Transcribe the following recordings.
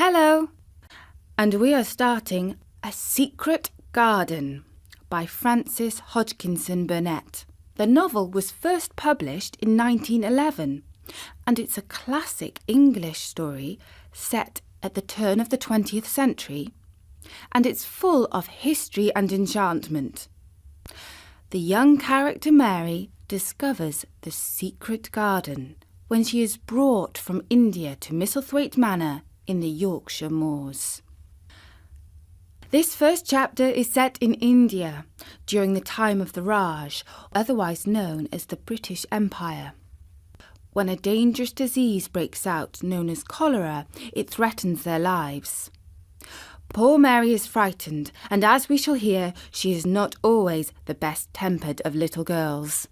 Hello! And we are starting A Secret Garden by Frances Hodgkinson Burnett. The novel was first published in 1911, and it's a classic English story set at the turn of the 20th century, and it's full of history and enchantment. The young character Mary discovers the secret garden when she is brought from India to Misselthwaite Manor in the Yorkshire moors. This first chapter is set in India during the time of the Raj, otherwise known as the British Empire. When a dangerous disease breaks out known as cholera, it threatens their lives. Poor Mary is frightened, and as we shall hear, she is not always the best-tempered of little girls.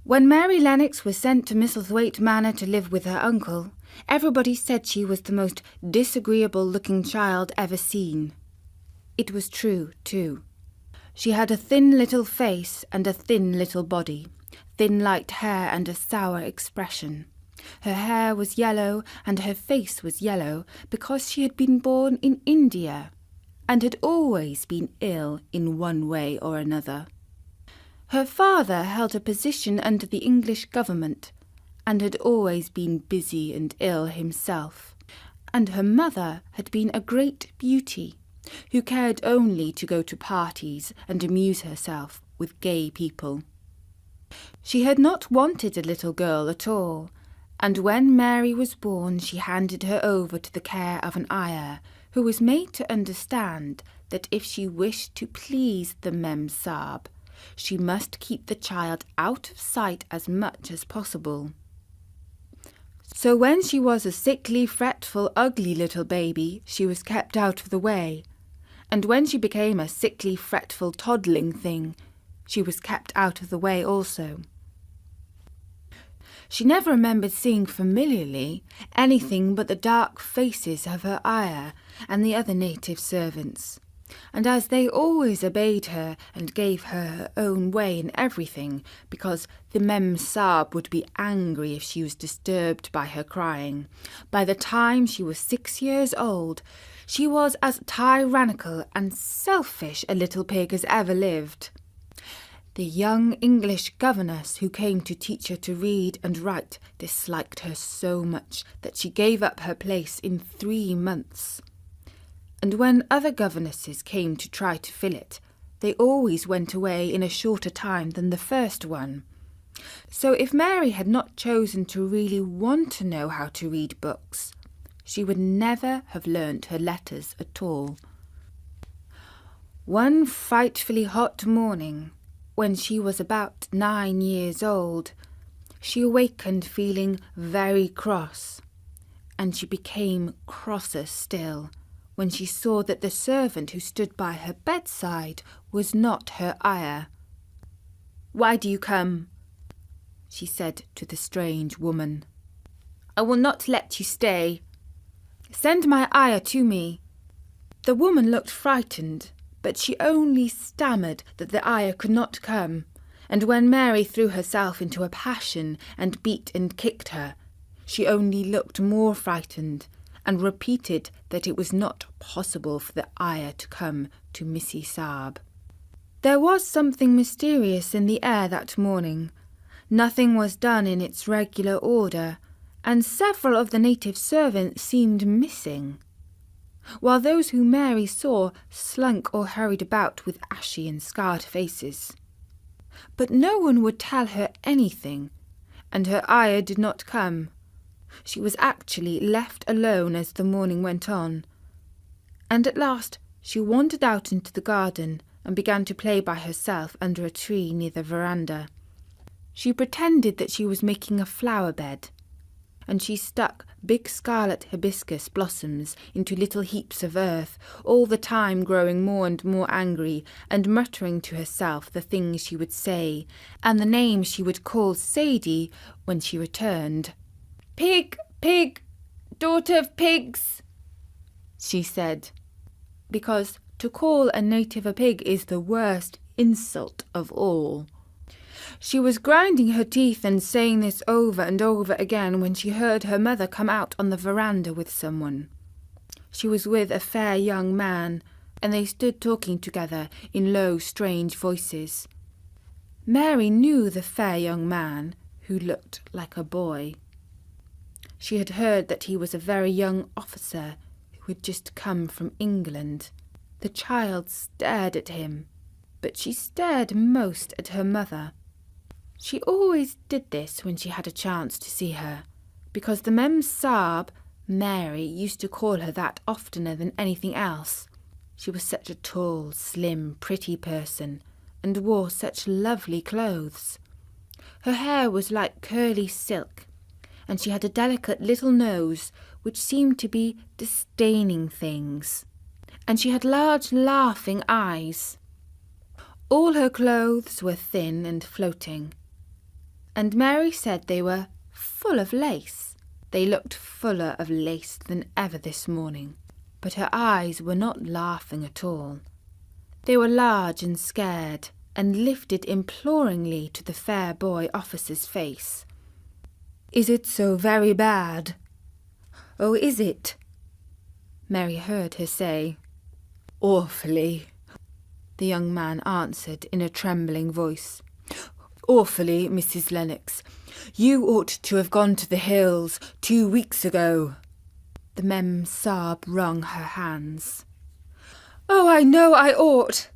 When Mary Lennox was sent to Misselthwaite Manor to live with her uncle, everybody said she was the most disagreeable-looking child ever seen. It was true, too. She had a thin little face and a thin little body, thin light hair and a sour expression. Her hair was yellow and her face was yellow because she had been born in India and had always been ill in one way or another. Her father held a position under the English government and had always been busy and ill himself, and her mother had been a great beauty who cared only to go to parties and amuse herself with gay people. She had not wanted a little girl at all, and when Mary was born she handed her over to the care of an ayah, who was made to understand that if she wished to please the Mem Sahib, she must keep the child out of sight as much as possible. So when she was a sickly, fretful, ugly little baby, she was kept out of the way, and when she became a sickly, fretful, toddling thing, she was kept out of the way also. She never remembered seeing familiarly anything but the dark faces of her ayah and the other native servants, and as they always obeyed her and gave her her own way in everything, because the Mem Sahib would be angry if she was disturbed by her crying, by the time she was 6 years old, she was as tyrannical and selfish a little pig as ever lived. The young English governess who came to teach her to read and write disliked her so much that she gave up her place in 3 months. And when other governesses came to try to fill it, they always went away in a shorter time than the first one. So if Mary had not chosen to really want to know how to read books, she would never have learnt her letters at all. One frightfully hot morning, when she was about 9 years old, she awakened feeling very cross, and she became crosser still when she saw that the servant who stood by her bedside was not her ayah. "Why do you come?" she said to the strange woman. "I will not let you stay. Send my ayah to me." The woman looked frightened, but she only stammered that the ayah could not come, and when Mary threw herself into a passion and beat and kicked her, she only looked more frightened and repeated that it was not possible for the ayah to come to Missy Sahib. There was something mysterious in the air that morning. Nothing was done in its regular order, and several of the native servants seemed missing, while those who Mary saw slunk or hurried about with ashy and scarred faces. But no one would tell her anything, and her ayah did not come. She was actually left alone as the morning went on, and at last she wandered out into the garden and began to play by herself under a tree near the veranda. She pretended that she was making a flower bed, and she stuck big scarlet hibiscus blossoms into little heaps of earth, all the time growing more and more angry and muttering to herself the things she would say and the names she would call Sadie when she returned. "Pig, pig, daughter of pigs," she said, because to call a native a pig is the worst insult of all. She was grinding her teeth and saying this over and over again when she heard her mother come out on the veranda with someone. She was with a fair young man, and they stood talking together in low, strange voices. Mary knew the fair young man, who looked like a boy. She had heard that he was a very young officer who had just come from England. The child stared at him, but she stared most at her mother. She always did this when she had a chance to see her, because the Mem Sahib, Mary, used to call her that oftener than anything else. She was such a tall, slim, pretty person, and wore such lovely clothes. Her hair was like curly silk, and she had a delicate little nose which seemed to be disdaining things, and she had large laughing eyes. All her clothes were thin and floating, and Mary said they were full of lace. They looked fuller of lace than ever this morning, but her eyes were not laughing at all. They were large and scared, and lifted imploringly to the fair boy officer's face. "Is it so very bad? Oh, is it?" Mary heard her say. "Awfully," the young man answered in a trembling voice. "Awfully, Mrs. Lennox. You ought to have gone to the hills 2 weeks ago." The Mem Sahib wrung her hands. "Oh, I know I ought,"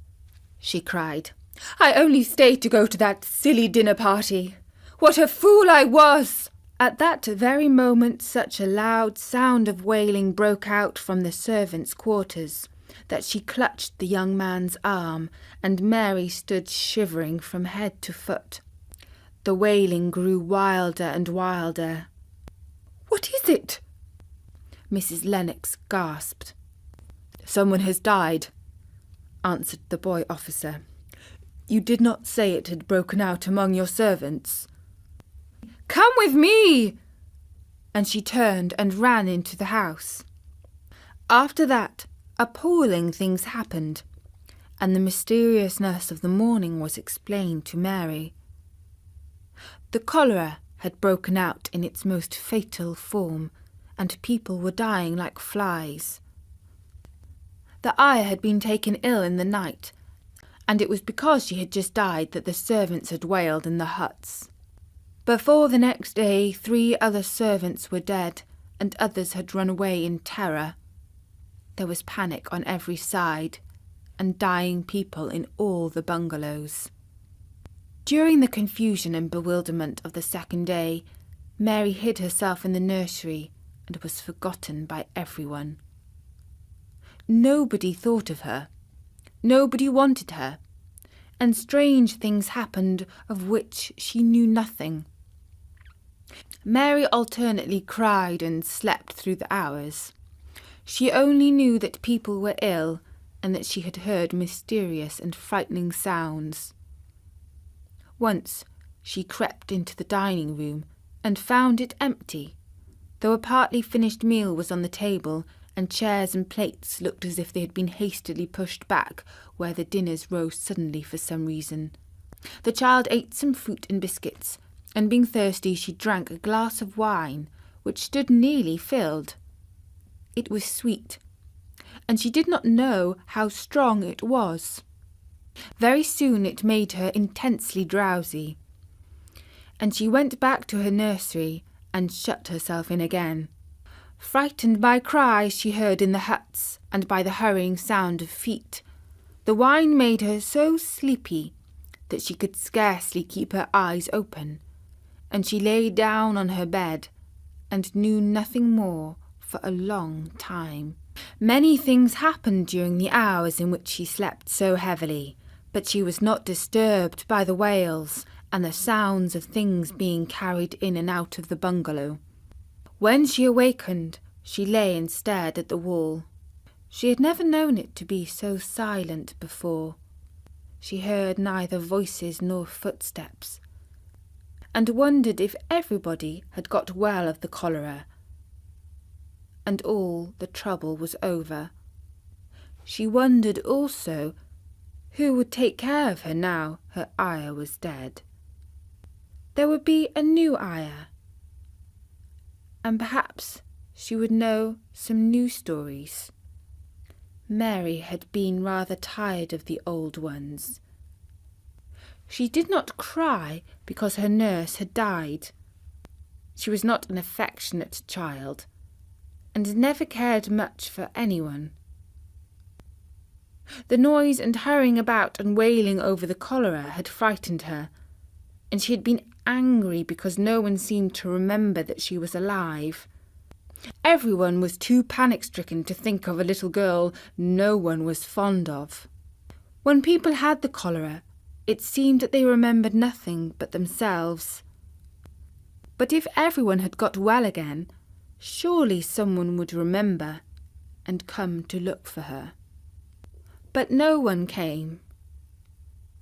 she cried. "I only stayed to go to that silly dinner party. What a fool I was!" At that very moment such a loud sound of wailing broke out from the servants' quarters that she clutched the young man's arm, and Mary stood shivering from head to foot. The wailing grew wilder and wilder. "What is it?" Mrs. Lennox gasped. "Someone has died," answered the boy officer. "You did not say it had broken out among your servants." "Come with me!" And she turned and ran into the house. After that, appalling things happened, and the mysteriousness of the morning was explained to Mary. The cholera had broken out in its most fatal form, and people were dying like flies. The ayah had been taken ill in the night, and it was because she had just died that the servants had wailed in the huts. Before the next day, 3 other servants were dead, and others had run away in terror. There was panic on every side, and dying people in all the bungalows. During the confusion and bewilderment of the second day, Mary hid herself in the nursery and was forgotten by everyone. Nobody thought of her. Nobody wanted her, and strange things happened of which she knew nothing. Mary alternately cried and slept through the hours. She only knew that people were ill and that she had heard mysterious and frightening sounds. Once she crept into the dining room and found it empty, though a partly finished meal was on the table, and chairs and plates looked as if they had been hastily pushed back where the dinners rose suddenly for some reason. The child ate some fruit and biscuits, and being thirsty she drank a glass of wine, which stood nearly filled. It was sweet, and she did not know how strong it was. Very soon it made her intensely drowsy, and she went back to her nursery and shut herself in again. Frightened by cries she heard in the huts, and by the hurrying sound of feet, the wine made her so sleepy that she could scarcely keep her eyes open, and she lay down on her bed and knew nothing more for a long time. Many things happened during the hours in which she slept so heavily, but she was not disturbed by the wails and the sounds of things being carried in and out of the bungalow. When she awakened, she lay and stared at the wall. She had never known it to be so silent before. She heard neither voices nor footsteps, and wondered if everybody had got well of the cholera, and all the trouble was over. She wondered also who would take care of her now her ayah was dead. There would be a new ayah, and perhaps she would know some new stories. Mary had been rather tired of the old ones. She did not cry because her nurse had died. She was not an affectionate child, and never cared much for anyone. The noise and hurrying about and wailing over the cholera had frightened her, and she had been angry because no one seemed to remember that she was alive. Everyone was too panic-stricken to think of a little girl no one was fond of. When people had the cholera, it seemed that they remembered nothing but themselves. But if everyone had got well again, surely someone would remember and come to look for her. But no one came,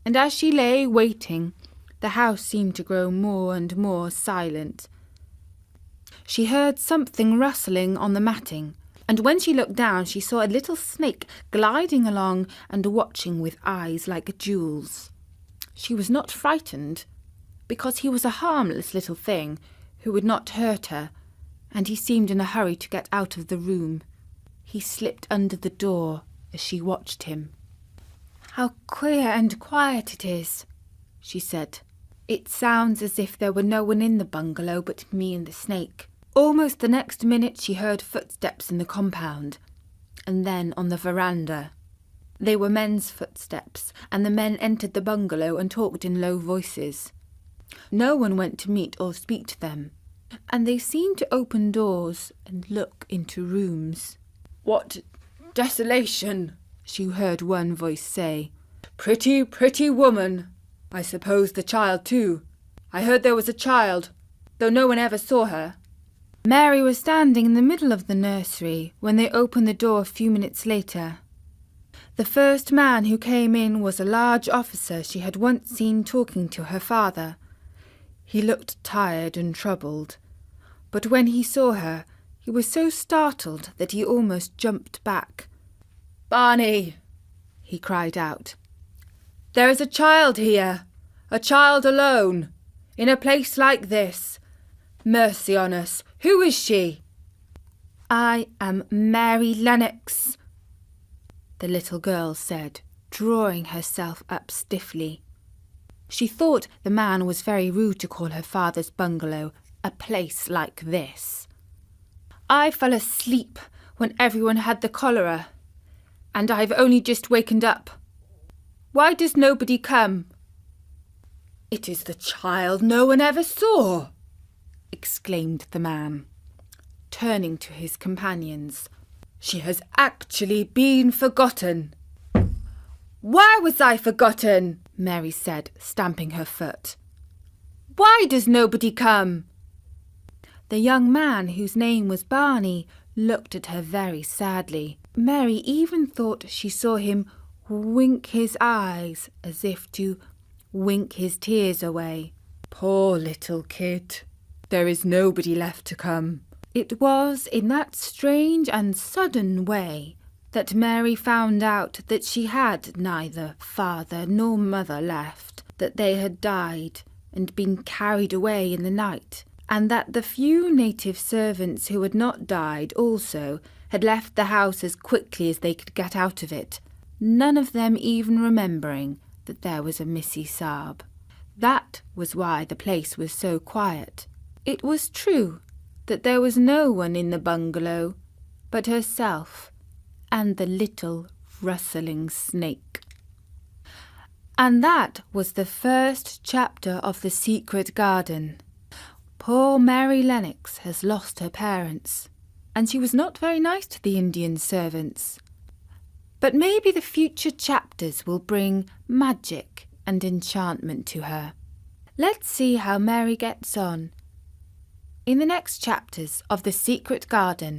and as she lay waiting, the house seemed to grow more and more silent. She heard something rustling on the matting, and when she looked down she saw a little snake gliding along and watching with eyes like jewels. She was not frightened, because he was a harmless little thing who would not hurt her, and he seemed in a hurry to get out of the room. He slipped under the door as she watched him. "How queer and quiet it is," she said. "It sounds as if there were no one in the bungalow but me and the snake." Almost the next minute she heard footsteps in the compound, and then on the veranda. They were men's footsteps, and the men entered the bungalow and talked in low voices. No one went to meet or speak to them, and they seemed to open doors and look into rooms. "What desolation," she heard one voice say. "Pretty, pretty woman. I suppose the child too. I heard there was a child, though no one ever saw her." Mary was standing in the middle of the nursery when they opened the door a few minutes later. The first man who came in was a large officer she had once seen talking to her father. He looked tired and troubled, but when he saw her, he was so startled that he almost jumped back. "Barney," he cried out, "there is a child here, a child alone, in a place like this. Mercy on us, who is she?" "I am Mary Lennox," the little girl said, drawing herself up stiffly. She thought the man was very rude to call her father's bungalow a place like this. "I fell asleep when everyone had the cholera, and I've only just wakened up. Why does nobody come?" "It is the child no one ever saw," exclaimed the man, turning to his companions. "She has actually been forgotten." "Why was I forgotten?" Mary said, stamping her foot. "Why does nobody come?" The young man, whose name was Barney, looked at her very sadly. Mary even thought she saw him wink his eyes as if to wink his tears away. "Poor little kid. There is nobody left to come." It was in that strange and sudden way that Mary found out that she had neither father nor mother left, that they had died and been carried away in the night, and that the few native servants who had not died also had left the house as quickly as they could get out of it, none of them even remembering that there was a Missy Saab. That was why the place was so quiet. It was true that there was no one in the bungalow but herself and the little rustling snake. And that was the first chapter of The Secret Garden. Poor Mary Lennox has lost her parents, and she was not very nice to the Indian servants. But maybe the future chapters will bring magic and enchantment to her. Let's see how Mary gets on in the next chapters of The Secret Garden